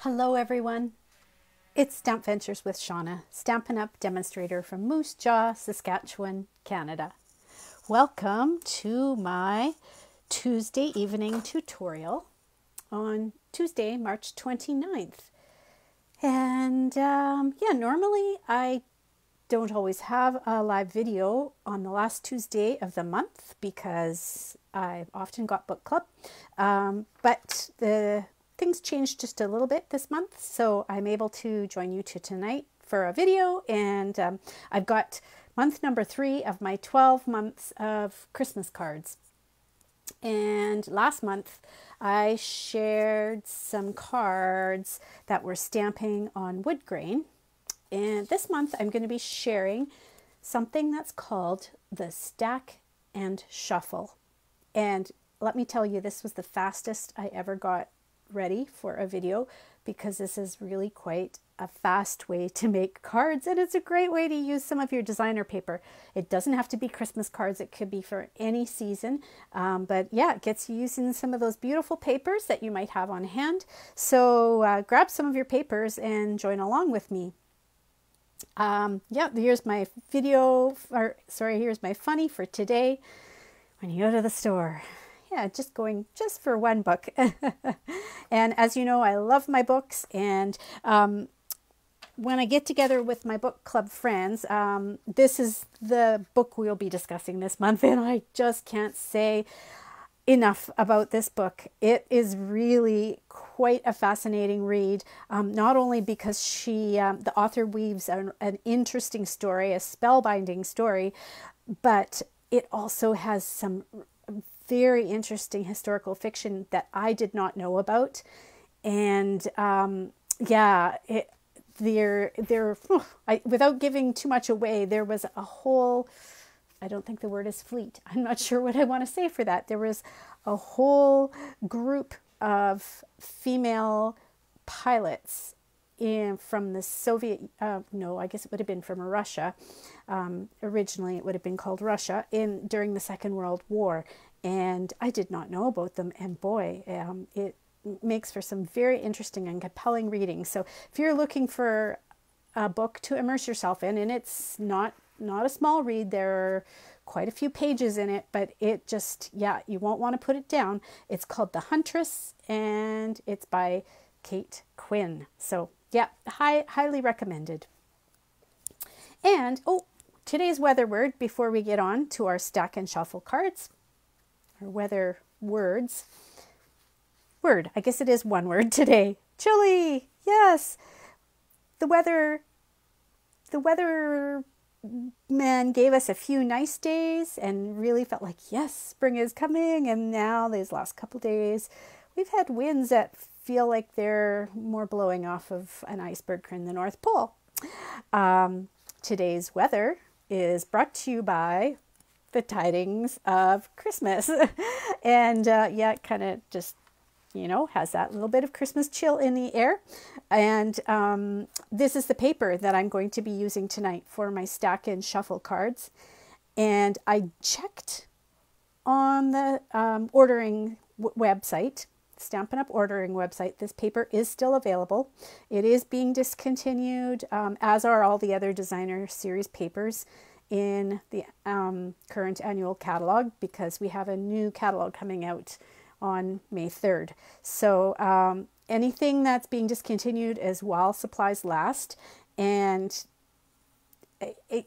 Hello everyone, it's Stamp Ventures with Shauna, Stampin' Up! Demonstrator from Moose Jaw, Saskatchewan, Canada. Welcome to my Tuesday evening tutorial on Tuesday, March 29th. And normally I don't always have a live video on the last Tuesday of the month because I've often got book club, but the things changed just a little bit this month, so I'm able to join you tonight for a video, and I've got month number 3 of my 12 months of Christmas cards. And last month I shared some cards that were stamping on wood grain, and this month I'm going to be sharing something that's called the Stack and Shuffle. And let me tell you, this was the fastest I ever got ready for a video, because this is really quite a fast way to make cards, and it's a great way to use some of your designer paper. It doesn't have to be Christmas cards, it could be for any season, but yeah, it gets you using some of those beautiful papers that you might have on hand. So grab some of your papers and join along with me. Here's my video, here's my funny for today. When you go to the store, just for one book. And as you know, I love my books, and when I get together with my book club friends, this is the book we'll be discussing this month, and I just can't say enough about this book. It is really quite a fascinating read, not only because the author weaves an interesting story, a spellbinding story, but it also has some very interesting historical fiction that I did not know about. And without giving too much away, there was a whole, I don't think the word is fleet, I'm not sure what I want to say for that. There was a whole group of female pilots from the Soviet, I guess it would have been from Russia. Originally it would have been called Russia, during the Second World War. And I did not know about them, and boy, it makes for some very interesting and compelling reading. So if you're looking for a book to immerse yourself in, and it's not a small read, there are quite a few pages in it, but it just, you won't want to put it down. It's called The Huntress, and it's by Kate Quinn. So highly recommended. And today's weather word before we get on to our stack and shuffle cards. Weather words. I guess it is one word today. Chilly. Yes. The weather man gave us a few nice days and really felt like, yes, spring is coming. And now these last couple days, we've had winds that feel like they're more blowing off of an iceberg in the North Pole. Today's weather is brought to you by the tidings of Christmas. And it kind of just, has that little bit of Christmas chill in the air. And this is the paper that I'm going to be using tonight for my stack and shuffle cards. And I checked on the ordering website, Stampin' Up! Ordering website. This paper is still available. It is being discontinued, as are all the other designer series papers in the current annual catalog, because we have a new catalog coming out on May 3rd. So anything that's being discontinued is while supplies last, and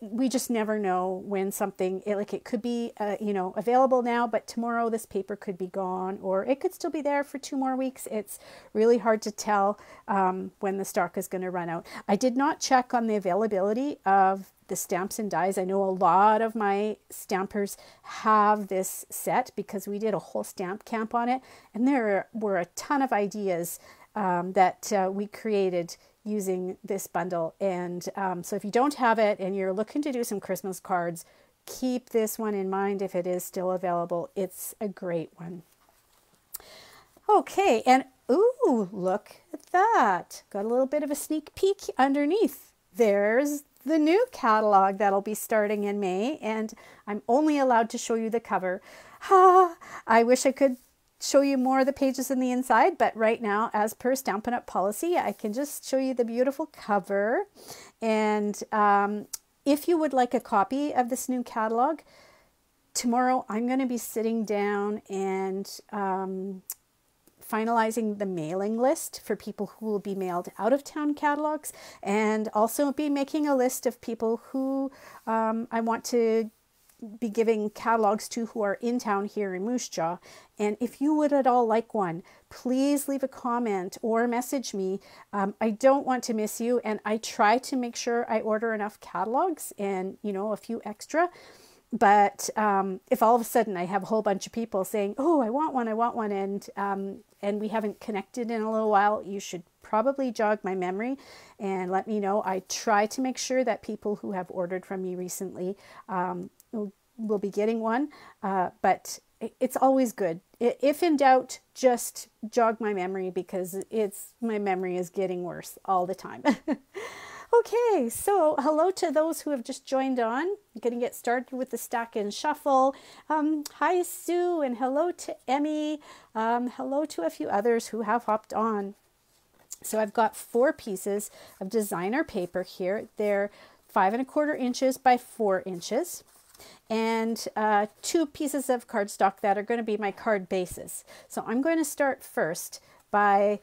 we just never know when something, it could be available now, but tomorrow this paper could be gone, or it could still be there for 2 more weeks. It's really hard to tell when the stock is going to run out. I did not check on the availability of the stamps and dies. I know a lot of my stampers have this set because we did a whole stamp camp on it, and there were a ton of ideas that we created using this bundle. And so if you don't have it and you're looking to do some Christmas cards, keep this one in mind if it is still available. It's a great one. Okay, and ooh, look at that. Got a little bit of a sneak peek underneath. There's the new catalog that'll be starting in May, and I'm only allowed to show you the cover. I wish I could show you more of the pages in the inside, but right now, as per Stampin' Up! Policy, I can just show you the beautiful cover. And if you would like a copy of this new catalog, tomorrow I'm going to be sitting down and finalizing the mailing list for people who will be mailed out of town catalogs, and also be making a list of people who I want to be giving catalogs to who are in town here in Moose Jaw. And if you would at all like one, please leave a comment or message me. I don't want to miss you, and I try to make sure I order enough catalogs and, you know, a few extra. But if all of a sudden I have a whole bunch of people saying, oh, I want one, and we haven't connected in a little while, you should probably jog my memory and let me know. I try to make sure that people who have ordered from me recently will be getting one, but it's always good. If in doubt, just jog my memory, because my memory is getting worse all the time. Okay, so hello to those who have just joined on. I'm going to get started with the stack and shuffle. Hi, Sue, and hello to Emmy. Hello to a few others who have hopped on. So I've got 4 pieces of designer paper here. They're 5 1/4 inches by 4 inches. And 2 pieces of cardstock that are going to be my card bases. So I'm going to start first by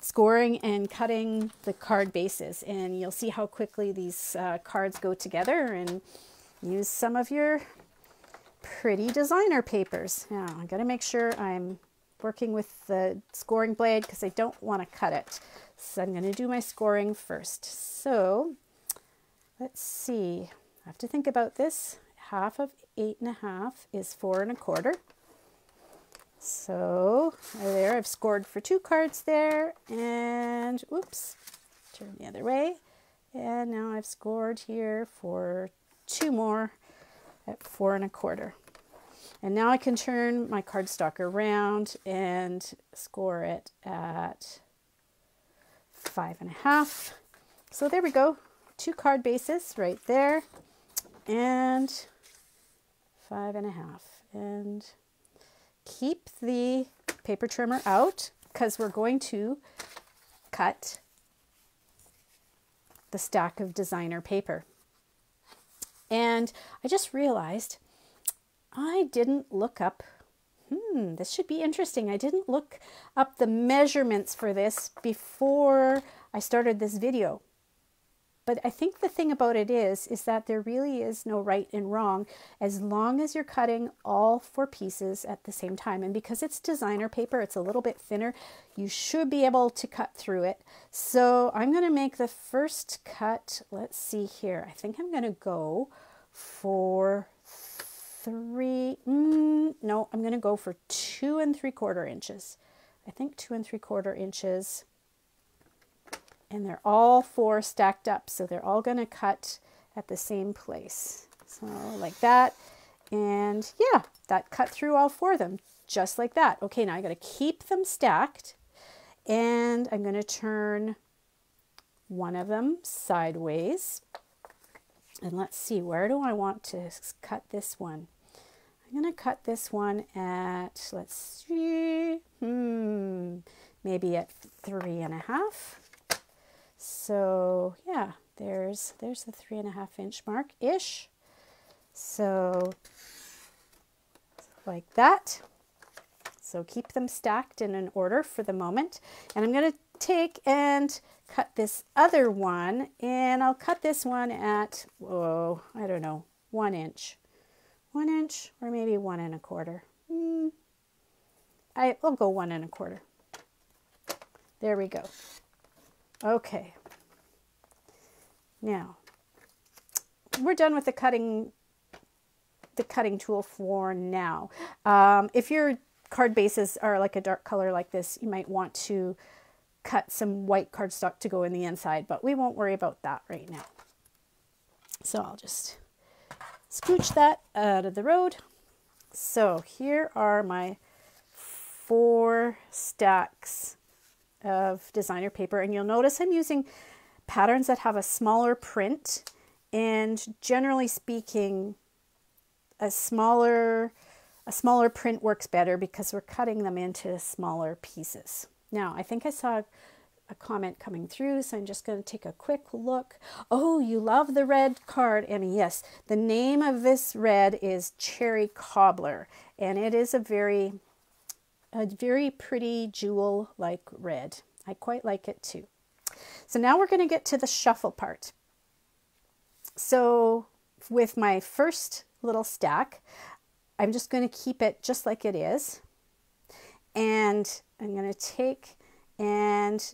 scoring and cutting the card bases, and you'll see how quickly these cards go together, and use some of your pretty designer papers. Now I'm going to make sure I'm working with the scoring blade because I don't want to cut it. So I'm going to do my scoring first. So let's see, I have to think about this. Half of 8 1/2 is 4 1/4. So there, I've scored for 2 cards there, and oops, turn the other way. And now I've scored here for 2 more at 4 1/4. And now I can turn my cardstock around and score it at 5 1/2. So there we go, 2 card bases right there, and 5 1/2. And keep the paper trimmer out because we're going to cut the stack of designer paper. And I just realized I didn't look up, this should be interesting. I didn't look up the measurements for this before I started this video. But I think the thing about it is that there really is no right and wrong as long as you're cutting all 4 pieces at the same time. And because it's designer paper, it's a little bit thinner, you should be able to cut through it. So I'm going to make the first cut. Let's see here. I think I'm going to go for 3, no, I'm going to go for 2 3/4 inches. I think 2 3/4 inches. And they're all 4 stacked up, so they're all going to cut at the same place. So like that, and yeah, that cut through all 4 of them, just like that. Okay, now I got to keep them stacked, and I'm going to turn one of them sideways. And let's see, where do I want to cut this one? I'm going to cut this one at, let's see, maybe at 3 1/2. So yeah, there's the 3 1/2 inch mark ish. So like that. So keep them stacked in an order for the moment. And I'm going to take and cut this other one, and I'll cut this one at, oh, I don't know, 1 inch. 1 inch, or maybe 1 1/4. I'll go 1 1/4. There we go. Okay, now we're done with the cutting tool for now. If your card bases are like a dark color like this, you might want to cut some white cardstock to go in the inside, but we won't worry about that right now. So I'll just scooch that out of the road. So here are my 4 stacks of designer paper, and you'll notice I'm using patterns that have a smaller print, and generally speaking, a smaller A smaller print works better because we're cutting them into smaller pieces. Now, I think I saw a comment coming through, so I'm just going to take a quick look. Oh, you love the red card, Emmy. Yes, the name of this red is Cherry Cobbler, and it is a very pretty jewel-like red. I quite like it too. So now we're going to get to the shuffle part. So with my first little stack, I'm just going to keep it just like it is. And I'm going to take, and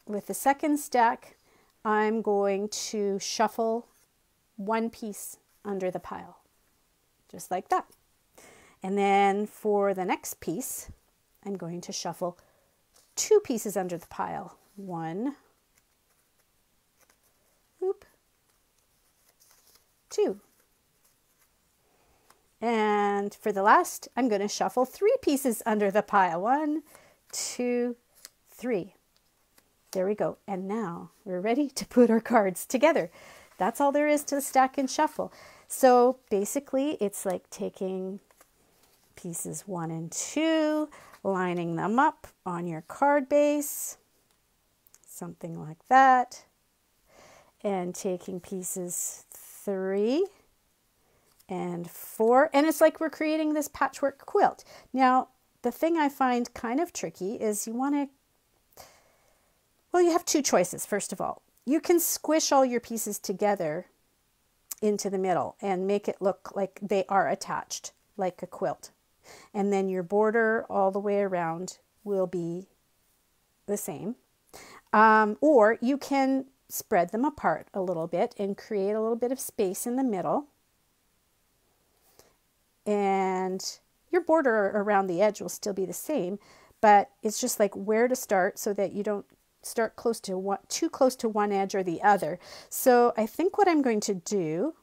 with the second stack, I'm going to shuffle one piece under the pile, just like that. And then for the next piece, I'm going to shuffle two pieces under the pile. One, oop, two. And for the last, I'm going to shuffle three pieces under the pile. One, two, three. There we go. And now we're ready to put our cards together. That's all there is to the stack and shuffle. So basically it's like taking pieces 1 and 2, lining them up on your card base, something like that, and taking pieces 3 and 4, and it's like we're creating this patchwork quilt. Now, the thing I find kind of tricky is you want to, well, you have two choices. First of all, you can squish all your pieces together into the middle and make it look like they are attached, like a quilt. And then your border all the way around will be the same. Or you can spread them apart a little bit and create a little bit of space in the middle. And your border around the edge will still be the same, but it's just like where to start so that you don't start too close to one edge or the other. So I think what I'm going to do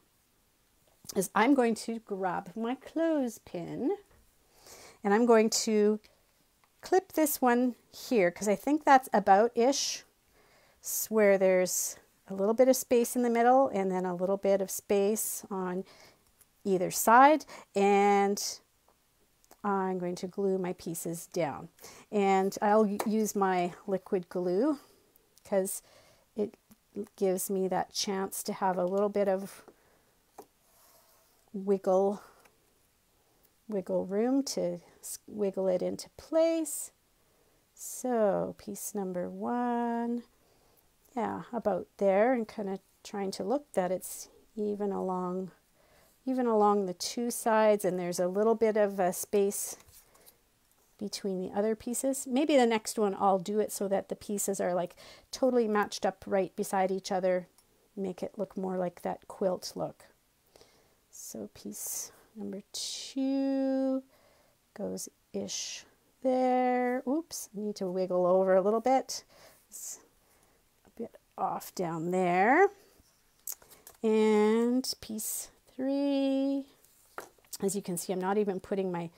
is I'm going to grab my clothespin and I'm going to clip this one here because I think that's about-ish, where there's a little bit of space in the middle and then a little bit of space on either side, and I'm going to glue my pieces down. And I'll use my liquid glue because it gives me that chance to have a little bit of wiggle room to wiggle it into place. So piece number 1, yeah, about there, and kind of trying to look that it's even along the two sides, and there's a little bit of a space between the other pieces. Maybe the next one I'll do it so that the pieces are like totally matched up right beside each other, make it look more like that quilt look. So piece number 2 goes ish there. Oops, I need to wiggle over a little bit. It's a bit off down there. And piece 3, as you can see, I'm not even putting my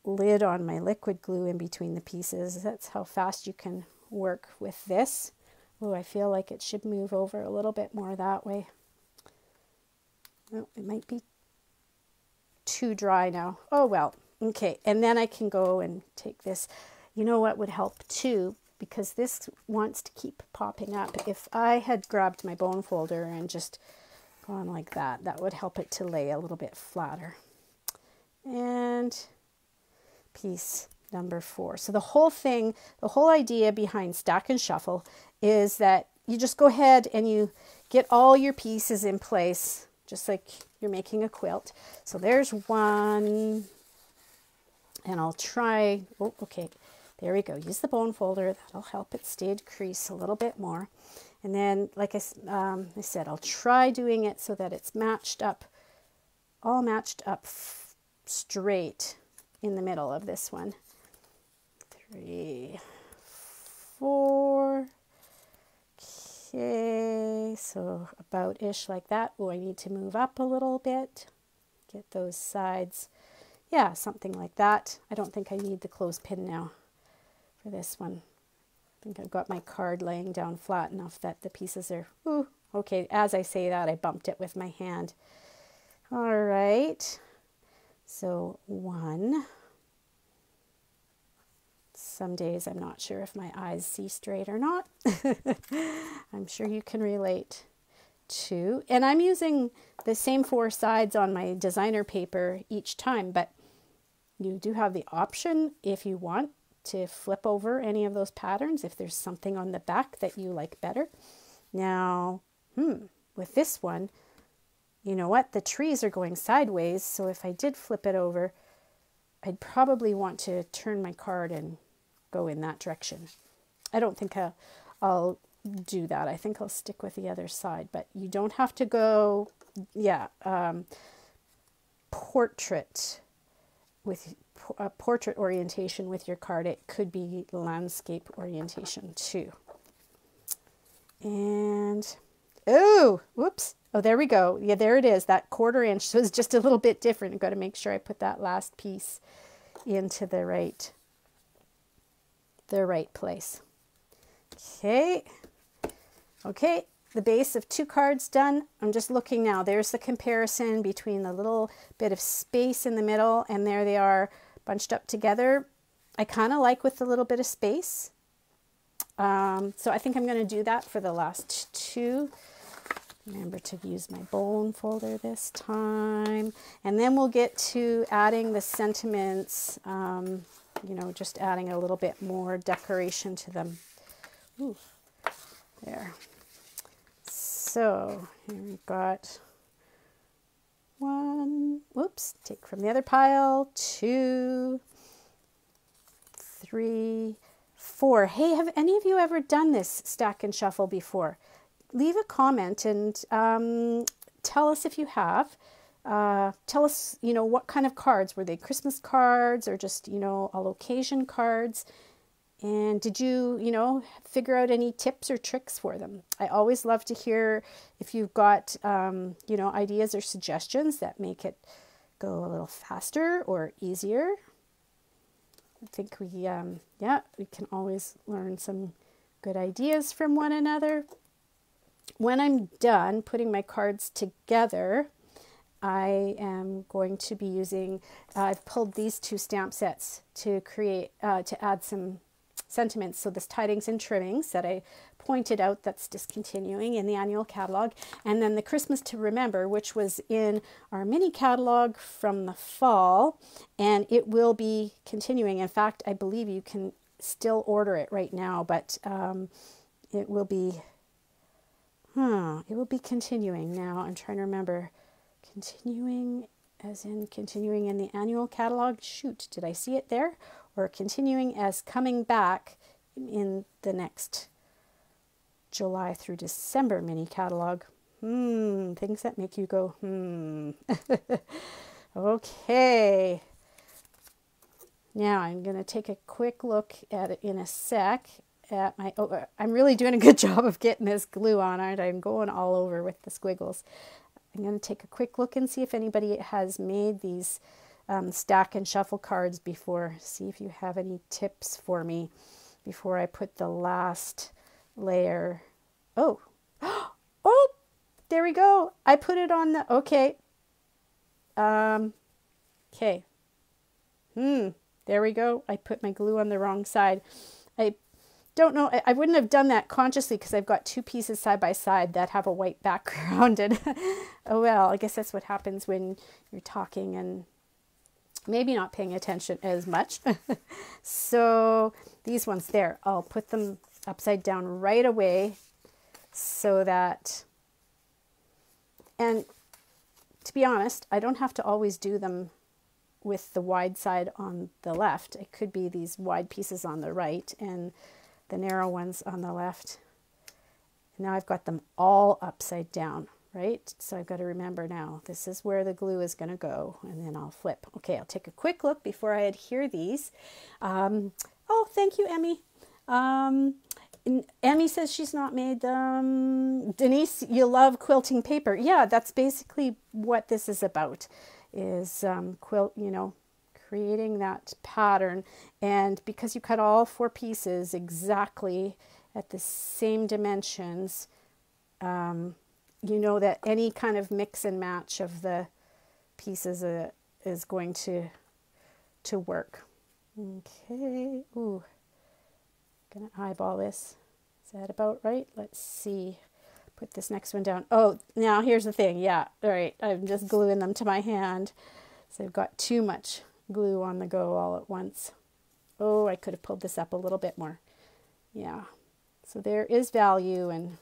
lid on my liquid glue in between the pieces. That's how fast you can work with this. Oh, I feel like it should move over a little bit more that way. Oh, it might be too dry now. Oh well, okay. And then I can go and take this. You know what would help too, because this wants to keep popping up. If I had grabbed my bone folder and just gone like that, that would help it to lay a little bit flatter. And piece number 4. So the whole thing, the whole idea behind stack and shuffle is that you just go ahead and you get all your pieces in place, just like you're making a quilt. So there's one, and I'll try, oh, okay, there we go. Use the bone folder, that'll help it stay to crease a little bit more. And then, like I said, I'll try doing it so that it's matched up, all matched up straight in the middle of this one. 3, 4. Okay, so about-ish like that. Oh, I need to move up a little bit. Get those sides. Yeah, something like that. I don't think I need the clothespin now for this one. I think I've got my card laying down flat enough that the pieces are, ooh, okay, as I say that, I bumped it with my hand. All right, So 1. Some days I'm not sure if my eyes see straight or not. I'm sure you can relate. 2. And I'm using the same 4 sides on my designer paper each time, but you do have the option if you want to flip over any of those patterns if there's something on the back that you like better. Now, with this one, you know what? The trees are going sideways, so if I did flip it over, I'd probably want to turn my card and go in that direction. I don't think I'll do that. I think I'll stick with the other side, but you don't have to go, portrait with a portrait orientation with your card. It could be landscape orientation too. And, oh, whoops. Oh, there we go. Yeah, there it is. That 1/4 inch. So it's just a little bit different. I've got to make sure I put that last piece into the right place. Okay. Okay. The base of 2 cards done. I'm just looking now. There's the comparison between the little bit of space in the middle, and there they are bunched up together. I kind of like with the little bit of space. So I think I'm going to do that for the last 2. Remember to use my bone folder this time. And then we'll get to adding the sentiments, just adding a little bit more decoration to them. Ooh, there. So here we've got 1, whoops, take from the other pile, 2, 3, 4. Hey, have any of you ever done this stack and shuffle before? Leave a comment and tell us if you have. Tell us, what kind of cards. Were they Christmas cards or just, all occasion cards? And did you, figure out any tips or tricks for them? I always love to hear if you've got, ideas or suggestions that make it go a little faster or easier. I think we can always learn some good ideas from one another. When I'm done putting my cards together, I am going to be using, I've pulled these 2 stamp sets to create, to add some sentiments. So this tidings and trimmings that I pointed out that's discontinuing in the annual catalog. And then the Christmas to Remember, which was in our mini catalog from the fall, and it will be continuing. In fact, I believe you can still order it right now, but it will be continuing now. I'm trying to remember. Continuing as in continuing in the annual catalog. Shoot, did I see it there? Or continuing as coming back in the next July through December mini catalog. Things that make you go, Okay. Now I'm going to take a quick look at it in a sec. I'm really doing a good job of getting this glue on, aren't I? I'm going all over with the squiggles. I'm going to take a quick look and see if anybody has made these stack and shuffle cards before. See if you have any tips for me before I put the last layer. Oh, there we go. I put it on the, okay. Okay. There we go. I put my glue on the wrong side. I don't know. I wouldn't have done that consciously because I've got 2 pieces side by side that have a white background. And oh well, I guess that's what happens when you're talking and maybe not paying attention as much. So these ones there, I'll put them upside down right away so that, and to be honest, I don't have to always do them with the wide side on the left. It could be these wide pieces on the right and the narrow ones on the left. Now I've got them all upside down, right? So I've got to remember now, this is where the glue is going to go, and then I'll flip. Okay, I'll take a quick look before I adhere these. Oh, thank you, Emmy. Emmy says she's not made them. Denise, you love quilting paper. Yeah, that's basically what this is about, is creating that pattern. And because you cut all 4 pieces exactly at the same dimensions, you know that any kind of mix and match of the pieces is going to work. Okay, ooh, gonna eyeball this. Is that about right? Let's see. Put this next one down. Oh, now here's the thing. Yeah, all right. I'm just gluing them to my hand. So I've got too much glue on the go all at once. Oh, I could have pulled this up a little bit more. Yeah. So there is value in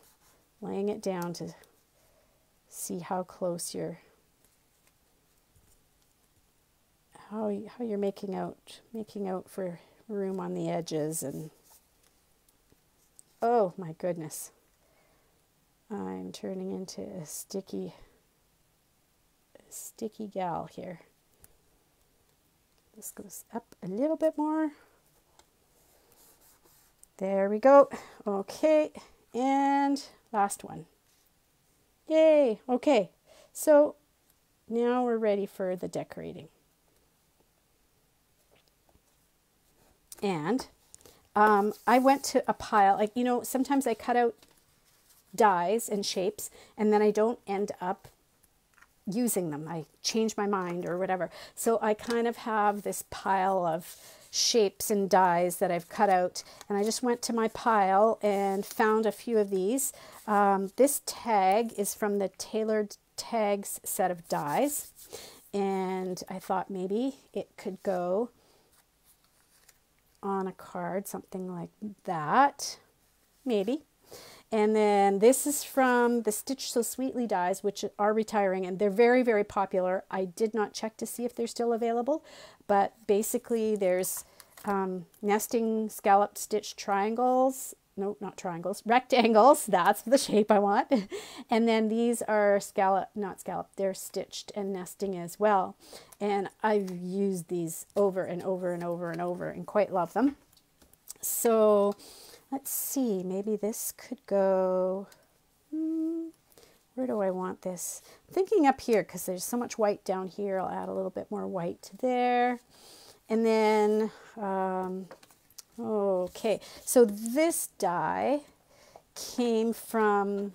laying it down to see how close how you're making out for room on the edges. And oh my goodness, I'm turning into a sticky gal here. This goes up a little bit more. There we go. Okay, and last one. Yay. Okay, so now we're ready for the decorating. And I went to a pile, like, you know, sometimes I cut out dies and shapes and then I don't end up using them. I change my mind or whatever. So I kind of have this pile of shapes and dies that I've cut out, and I just went to my pile and found a few of these. This tag is from the Tailored Tags set of dies, and I thought maybe it could go on a card, something like that, maybe. And then this is from the Stitch So Sweetly dies, which are retiring, and they're very, very popular. I did not check to see if they're still available, but basically there's nesting scalloped stitch triangles. No, not triangles, rectangles. That's the shape I want. And then these are not scalloped, they're stitched and nesting as well. And I've used these over and over and over and over and quite love them. So let's see, maybe this could go, where do I want this? I'm thinking up here because there's so much white down here. I'll add a little bit more white to there. And then, okay, so this die came from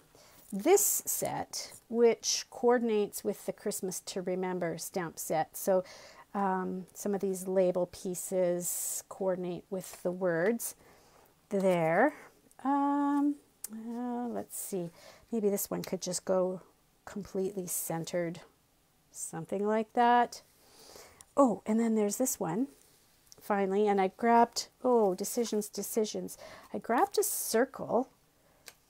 this set, which coordinates with the Christmas to Remember stamp set. So some of these label pieces coordinate with the words there. Let's see, maybe this one could just go completely centered, something like that. Oh, and then there's this one finally, and I grabbed, decisions. I grabbed a circle.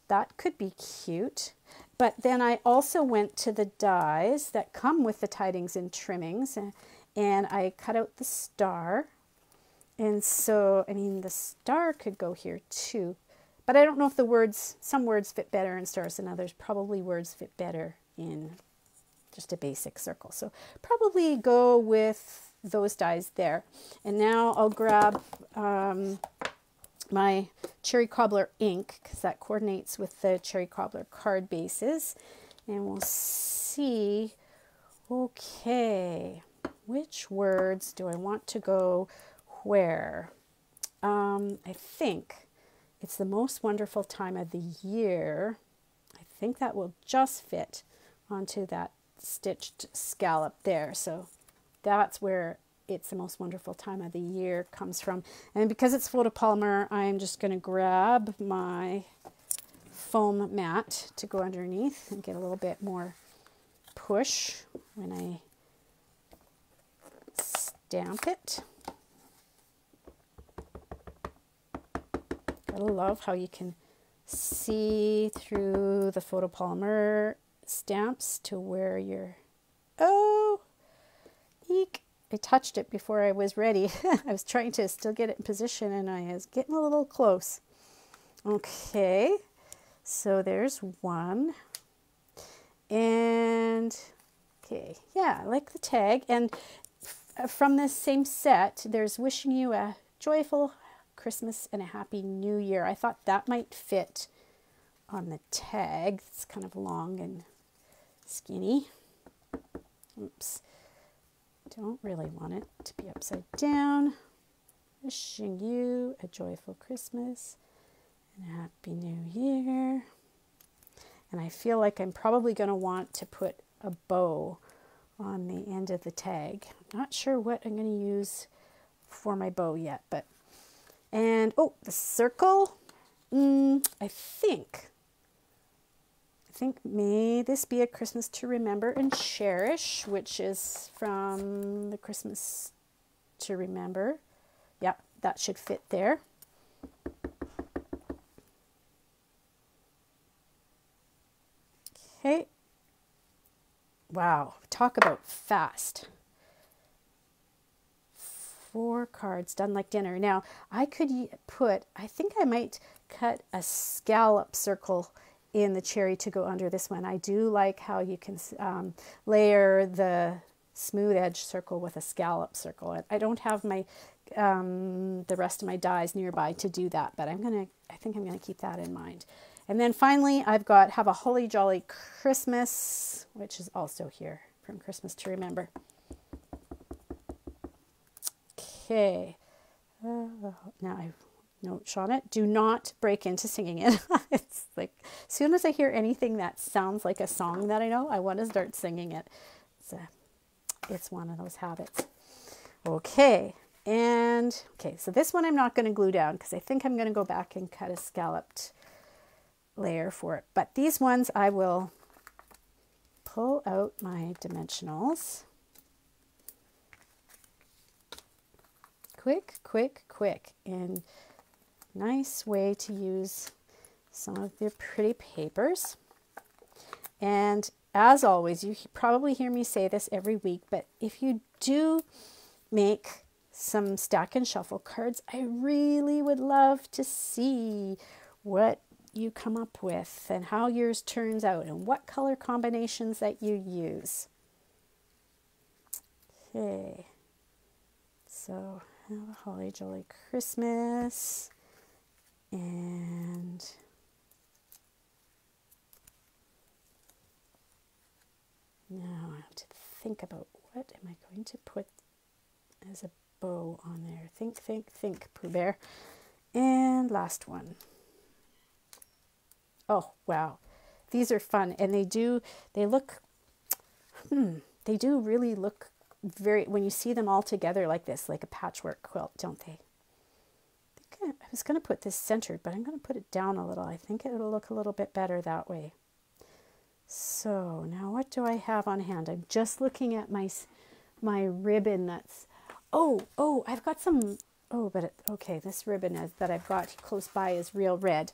That could be cute. But then I also went to the dies that come with the tidings and trimmings, and I cut out the star. And so, I mean, the star could go here too, but I don't know if the words, some words fit better in stars than others. Probably words fit better in just a basic circle. So probably go with those dies there. And now I'll grab my Cherry Cobbler ink, because that coordinates with the Cherry Cobbler card bases. And we'll see, okay, which words do I want to go where? I think it's the most wonderful time of the year. I think that will just fit onto that stitched scallop there. So that's where it's the most wonderful time of the year comes from. And because it's photopolymer, I'm just going to grab my foam mat to go underneath and get a little bit more push when I stamp it. Gotta love how you can see through the photopolymer stamps to where you're, oh, eek. I touched it before I was ready. I was trying to still get it in position and I was getting a little close. Okay, so there's one. And, okay, yeah, I like the tag. And from this same set, there's wishing you a joyful Christmas and a happy new year. I thought that might fit on the tag. It's kind of long and skinny. Oops. Don't really want it to be upside down. Wishing you a joyful Christmas and a happy new year. And I feel like I'm probably going to want to put a bow on the end of the tag. I'm not sure what I'm going to use for my bow yet, but, and oh, the circle, I think may this be a Christmas to remember and cherish, which is from the Christmas to remember. Yeah, that should fit there. Okay. Wow, talk about fast. 4 cards done like dinner. Now, I could put, I think I might cut a scallop circle in the cherry to go under this one. I do like how you can layer the smooth edge circle with a scallop circle. I don't have my the rest of my dies nearby to do that, but I think I'm gonna keep that in mind. And then finally, have a Holly Jolly Christmas, which is also here from Christmas to Remember. Okay, now I note, Shauna, do not break into singing it. It's like, as soon as I hear anything that sounds like a song that I know, I want to start singing it. It's one of those habits. Okay, so this one I'm not going to glue down because I think I'm going to go back and cut a scalloped layer for it. But these ones I will pull out my dimensionals. Quick, quick, quick. And nice way to use some of your pretty papers. And as always, you probably hear me say this every week, but if you do make some stack and shuffle cards, I really would love to see what you come up with and how yours turns out and what color combinations that you use. Okay, so have a Holly Jolly Christmas, and now I have to think about what am I going to put as a bow on there. Think, think, think, Pooh Bear. And last one. Oh, wow. These are fun, and they do really look very, when you see them all together like this, like a patchwork quilt, don't they? I was going to put this centered, but I'm going to put it down a little. I think it'll look a little bit better that way. So now what do I have on hand? I'm just looking at my ribbon that's, I've got some, okay, this ribbon that I've got close by is real red.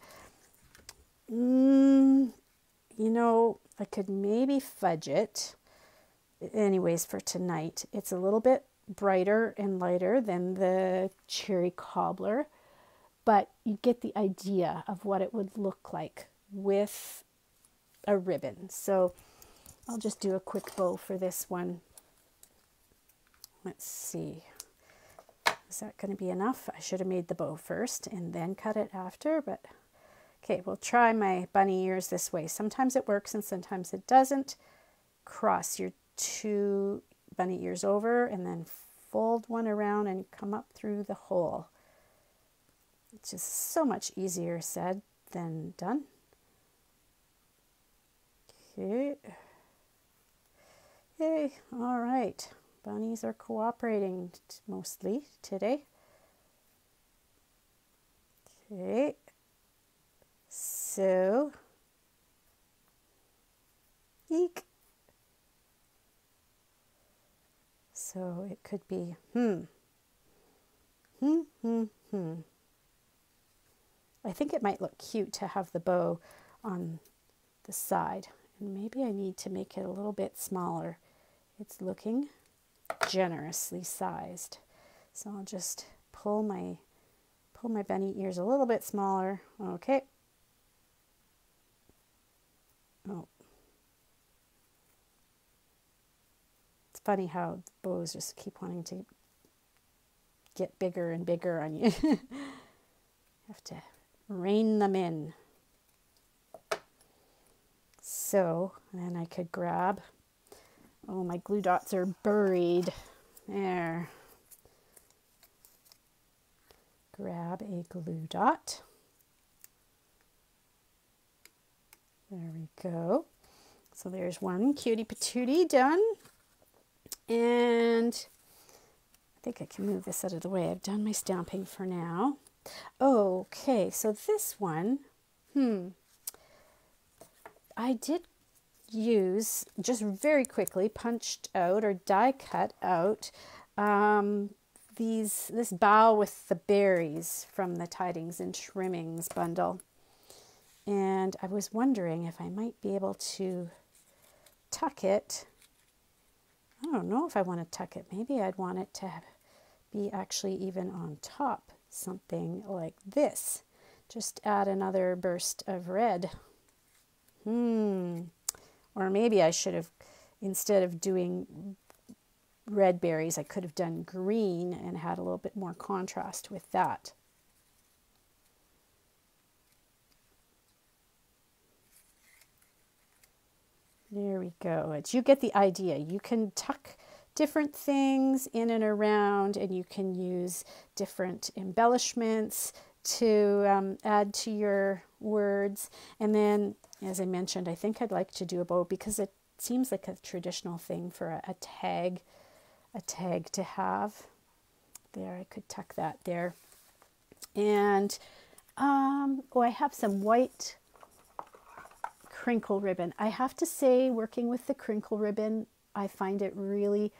You know, I could maybe fudge it. Anyways, for tonight, it's a little bit brighter and lighter than the cherry cobbler, but you get the idea of what it would look like with a ribbon. So I'll just do a quick bow for this one. Let's see. Is that going to be enough? I should have made the bow first and then cut it after, but okay, we'll try my bunny ears this way. Sometimes it works and sometimes it doesn't. Cross your 2 bunny ears over and then fold one around and come up through the hole. It's just so much easier said than done. Okay. Yay, all right. Bunnies are cooperating mostly today. Okay. So, eek. So it could be, I think it might look cute to have the bow on the side. And maybe I need to make it a little bit smaller. It's looking generously sized. So I'll just pull my bunny ears a little bit smaller. Okay. Oh. It's funny how bows just keep wanting to get bigger and bigger on you. You have to rein them in. So then I could grab, oh, my glue dots are buried. There. Grab a glue dot. There we go. So there's one cutie patootie done. And I think I can move this out of the way. I've done my stamping for now. Okay, so this one, I did use, just very quickly, punched out or die cut out this bough with the berries from the Tidings and Trimmings bundle. And I was wondering if I might be able to tuck it. I don't know if I want to tuck it. Maybe I'd want it to be actually even on top, something like this. Just add another burst of red. Or maybe I should have, instead of doing red berries, I could have done green and had a little bit more contrast with that. There we go. You get the idea. You can tuck different things in and around, and you can use different embellishments to add to your words. And then, as I mentioned, I think I'd like to do a bow because it seems like a traditional thing for a tag to have. There, I could tuck that there. And I have some white crinkle ribbon. I have to say, working with the crinkle ribbon, I find it really,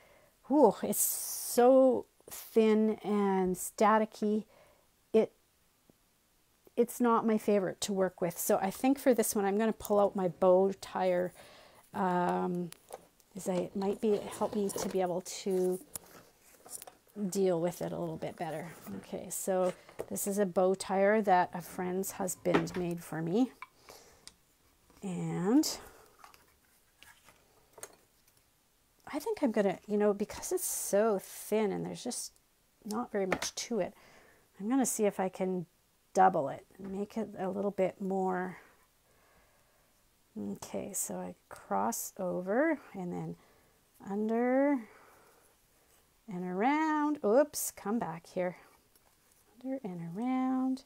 it's so thin and staticky. It's not my favorite to work with. So I think for this one, I'm going to pull out my bow tire, as it might help me to be able to deal with it a little bit better. Okay, so this is a bow tire that a friend's husband made for me. And I think I'm going to, because it's so thin and there's just not very much to it, I'm going to see if I can double it and make it a little bit more. Okay, so I cross over and then under and around. Oops, come back here. Under and around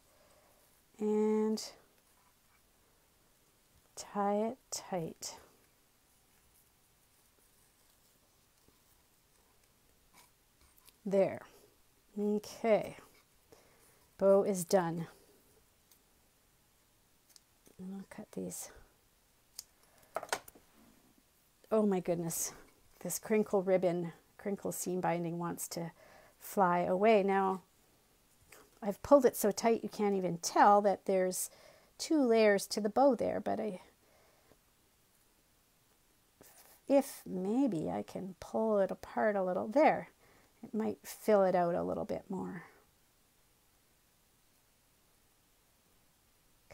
and tie it tight. There. Okay. Bow is done. I'll cut these. Oh my goodness. This crinkle seam binding wants to fly away. Now, I've pulled it so tight you can't even tell that there's 2 layers to the bow there, but if maybe I can pull it apart a little there, it might fill it out a little bit more.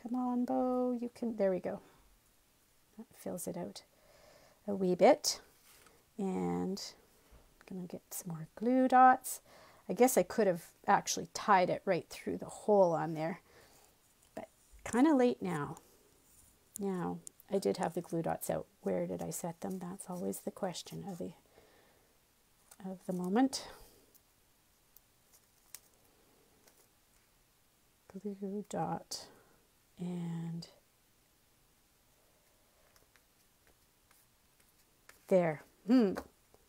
Come on, bow, you can, there we go. That fills it out a wee bit. And I'm going to get some more glue dots. I guess I could have actually tied it right through the hole on there, but kind of late now. Now, I did have the glue dots out. Where did I set them? That's always the question of the moment. Glue dot. And there.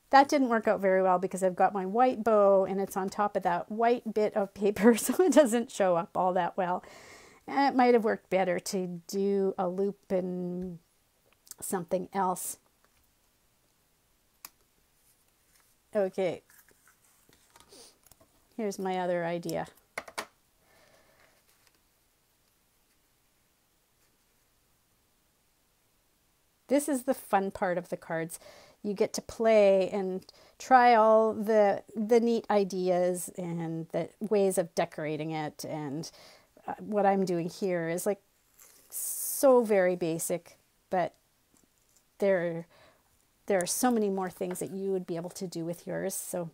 That didn't work out very well because I've got my white bow and it's on top of that white bit of paper, so it doesn't show up all that well. And it might have worked better to do a loop and something else. Okay. Here's my other idea. This is the fun part of the cards. You get to play and try all the neat ideas and the ways of decorating it. And what I'm doing here is like so very basic, but there are so many more things that you would be able to do with yours. So,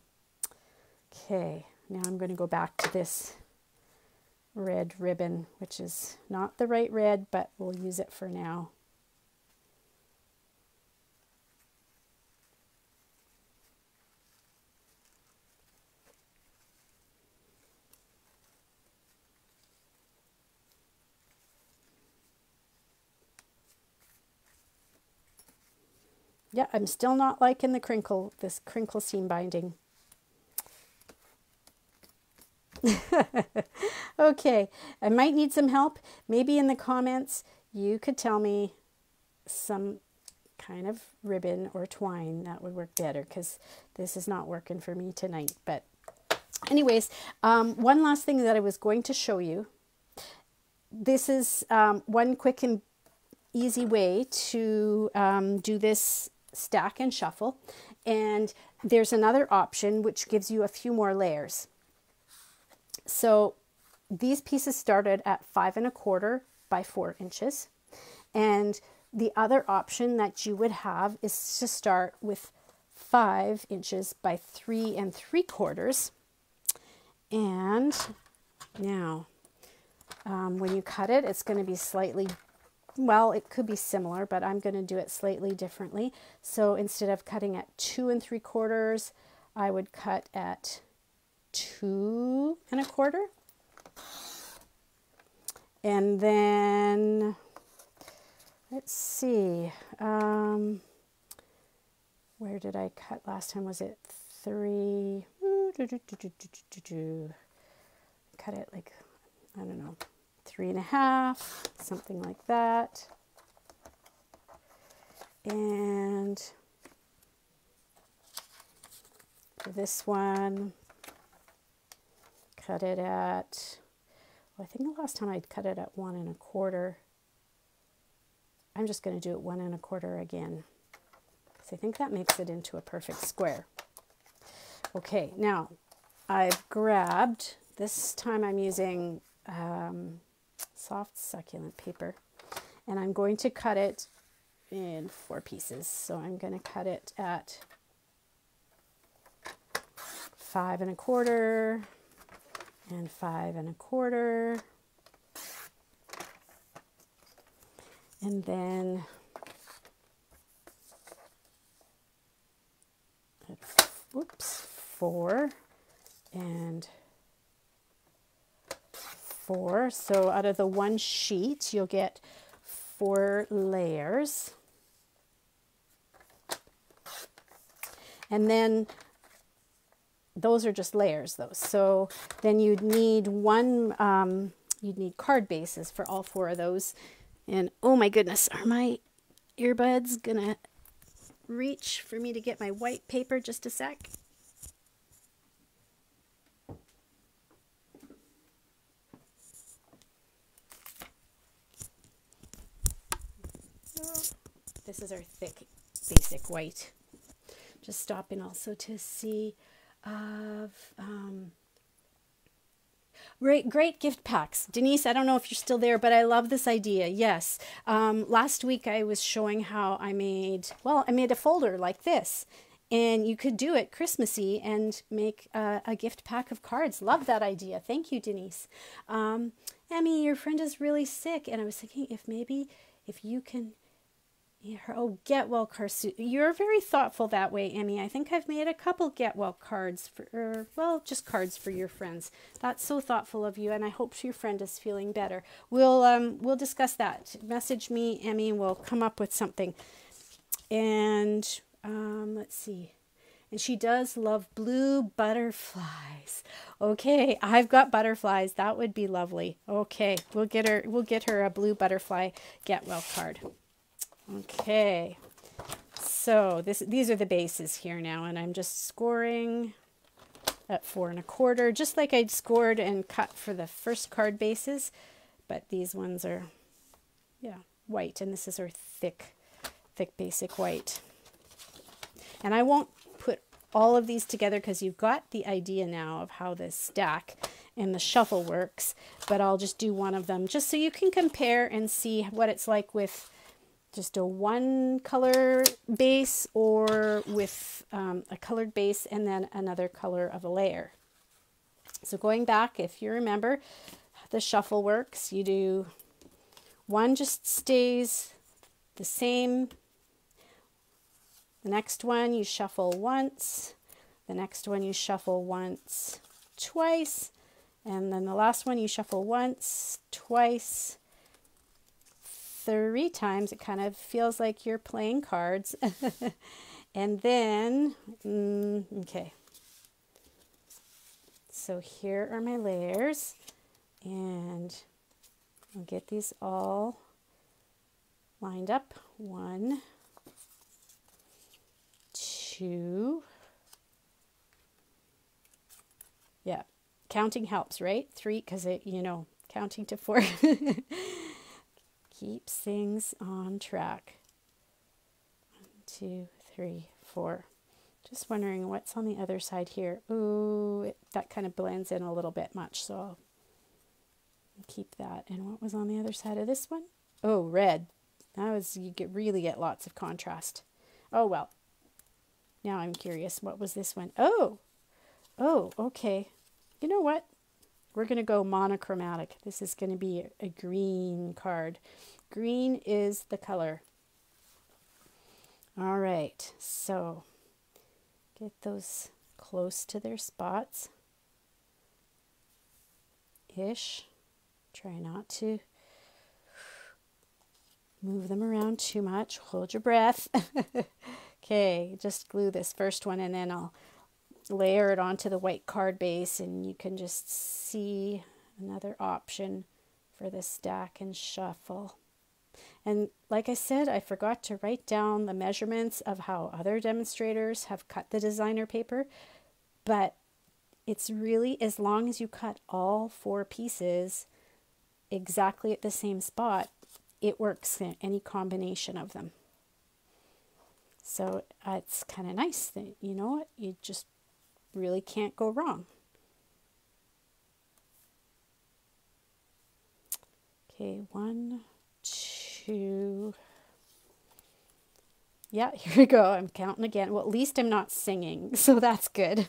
okay, now I'm going to go back to this red ribbon, which is not the right red, but we'll use it for now. Yeah, I'm still not liking this crinkle seam binding. Okay, I might need some help. Maybe in the comments you could tell me some kind of ribbon or twine that would work better, because this is not working for me tonight. But anyways, one last thing that I was going to show you. This is one quick and easy way to do this stack and shuffle. And there's another option which gives you a few more layers. So these pieces started at 5 1/4 by 4 inches. And the other option that you would have is to start with 5 inches by 3 3/4. And now, when you cut it, it's going to be slightly, well, it could be similar, but I'm going to do it slightly differently. So instead of cutting at 2 3/4, I would cut at 2 1/4. And then, let's see, where did I cut last time? Was it 3? Cut it like, I don't know, 3 1/2, something like that. And for this one, cut it at, well, I think the last time I cut it at 1 1/4. I'm just going to do it 1 1/4 again, because I think that makes it into a perfect square. Okay, now I've grabbed, this time I'm using soft succulent paper, and I'm going to cut it in 4 pieces. So I'm going to cut it at 5 1/4 and 5 1/4, and then oops, 4 and 4. So out of the one sheet, you'll get 4 layers. And then those are just layers though. So then you'd need you'd need card bases for all 4 of those. And oh my goodness, are my earbuds gonna reach for me to get my white paper? Just a sec. This is our thick basic white. Just stopping also to see of great gift packs. Denise, I don't know if you're still there, but I love this idea. Yes. Last week I was showing how I made a folder like this, and you could do it Christmassy and make a gift pack of cards. Love that idea. Thank you, Denise. Emmy, your friend is really sick, and I was thinking if you can, get well cards. You're very thoughtful that way, Emmy. I think I've made a couple get well cards just cards for your friends. That's so thoughtful of you, and I hope your friend is feeling better. We'll discuss that. Message me, Emmy, and we'll come up with something. And let's see. And she does love blue butterflies. Okay, I've got butterflies. That would be lovely. Okay, we'll get her a blue butterfly get well card. Okay, so these are the bases here now, and I'm just scoring at 4 1/4, just like I'd scored and cut for the first card bases, but these ones are, white, and this is our thick basic white. And I won't put all of these together because you've got the idea now of how this stack and the shuffle works, but I'll just do one of them just so you can compare and see what it's like with just a one color base or with a colored base and then another color of a layer. So going back, if you remember, the shuffle works. You do one just stays the same. The next one you shuffle once. The next one you shuffle once, twice. And then the last one you shuffle once, twice, 3 times. It kind of feels like you're playing cards. And then, okay. So here are my layers, and I'll get these all lined up. 1, 2. Yeah, counting helps, right? 3, because counting to 4 keeps things on track. 1, 2, 3, 4. Just wondering what's on the other side here. Ooh, that kind of blends in a little bit much, so I'll keep that. And what was on the other side of this one? Oh, red. You really get lots of contrast. Oh, well. Now I'm curious. What was this one? Oh, okay. You know what? We're going to go monochromatic. This is going to be a green card. Green is the color. All right. So get those close to their spots. Ish. Try not to move them around too much. Hold your breath. Okay, just glue this first one, and then I'll layer it onto the white card base, and you can just see another option for the stack and shuffle. And like I said, I forgot to write down the measurements of how other demonstrators have cut the designer paper, but it's really, as long as you cut all 4 pieces exactly at the same spot, it works in any combination of them. So it's kind of nice that, you know what, you just really can't go wrong. Okay, 1, 2. Yeah, here we go. I'm counting again. Well, at least I'm not singing, so that's good.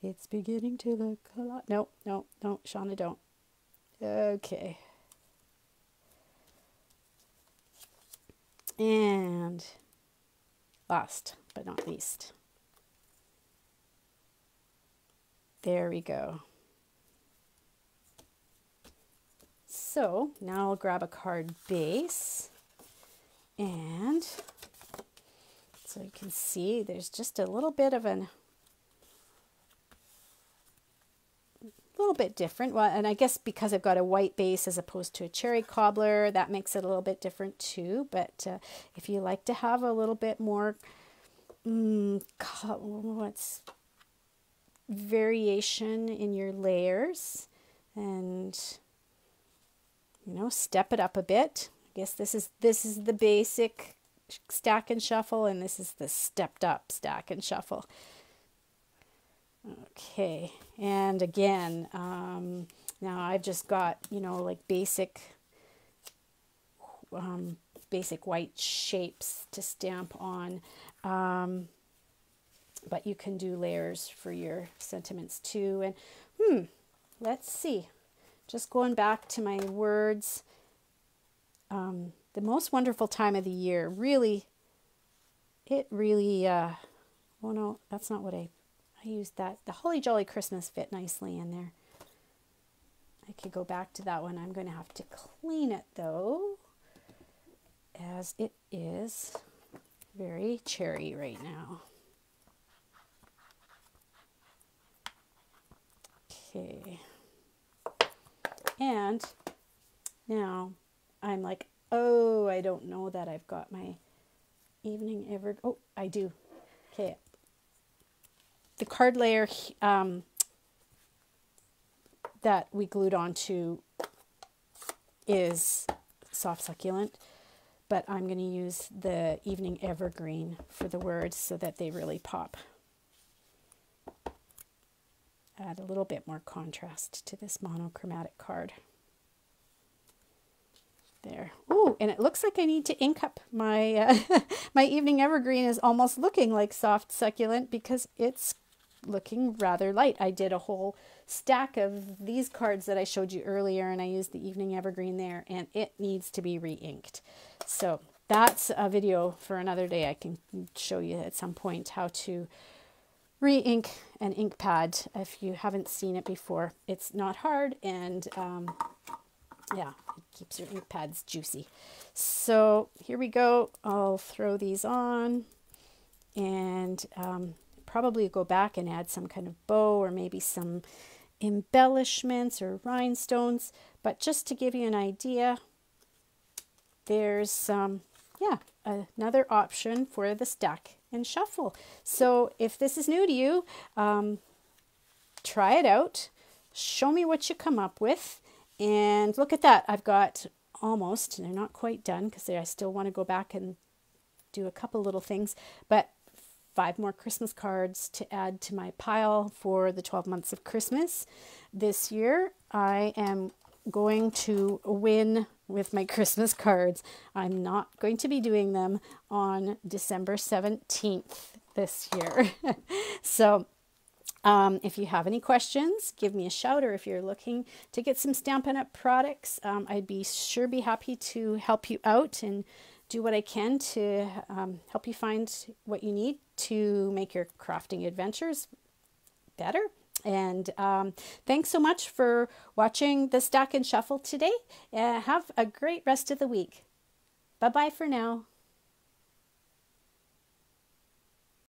It's beginning to look a lot. No, Shauna, don't. Okay. And last but not least. There we go. So now I'll grab a card base, and so you can see there's just a little bit of a little bit different. Well, and I guess because I've got a white base as opposed to a cherry cobbler, that makes it a little bit different too. But if you like to have a little bit more variation in your layers, and step it up a bit. I guess this is the basic stack and shuffle, and this is the stepped up stack and shuffle. Okay, and again, now I've just got like basic white shapes to stamp on, but you can do layers for your sentiments too. And let's see. Just going back to my words, the most wonderful time of the year, oh no, that's not what I used that. The Holly Jolly Christmas fit nicely in there. I could go back to that one. I'm going to have to clean it though, as it is very cherry right now. Okay. And now I'm like, oh, I don't know that I've got my evening ever. Oh, I do. Okay. The card layer that we glued onto is soft succulent, but I'm going to use the evening evergreen for the words so that they really pop. Add a little bit more contrast to this monochromatic card. There. Ooh, and it looks like I need to ink up my my evening evergreen is almost looking like soft succulent because it's looking rather light. I did a whole stack of these cards that I showed you earlier, and I used the evening evergreen there, and it needs to be re-inked. So that's a video for another day. I can show you at some point how to re-ink an ink pad if you haven't seen it before. It's not hard, and Yeah, it keeps your ink pads juicy. So here we go. I'll throw these on and probably go back and add some kind of bow or maybe some embellishments or rhinestones. But just to give you an idea, there's another option for the stack and shuffle. So if this is new to you, try it out. Show me what you come up with. And look at that. I've got almost, they're not quite done because I still want to go back and do a couple little things, but 5 more Christmas cards to add to my pile for the 12 months of Christmas. This year, I am going to win with my Christmas cards. I'm not going to be doing them on December 17th this year. So if you have any questions, give me a shout, or if you're looking to get some Stampin' Up! Products, I'd be happy to help you out and do what I can to help you find what you need to make your crafting adventures better. And thanks so much for watching the Stack and Shuffle today. Have a great rest of the week. Bye-bye for now.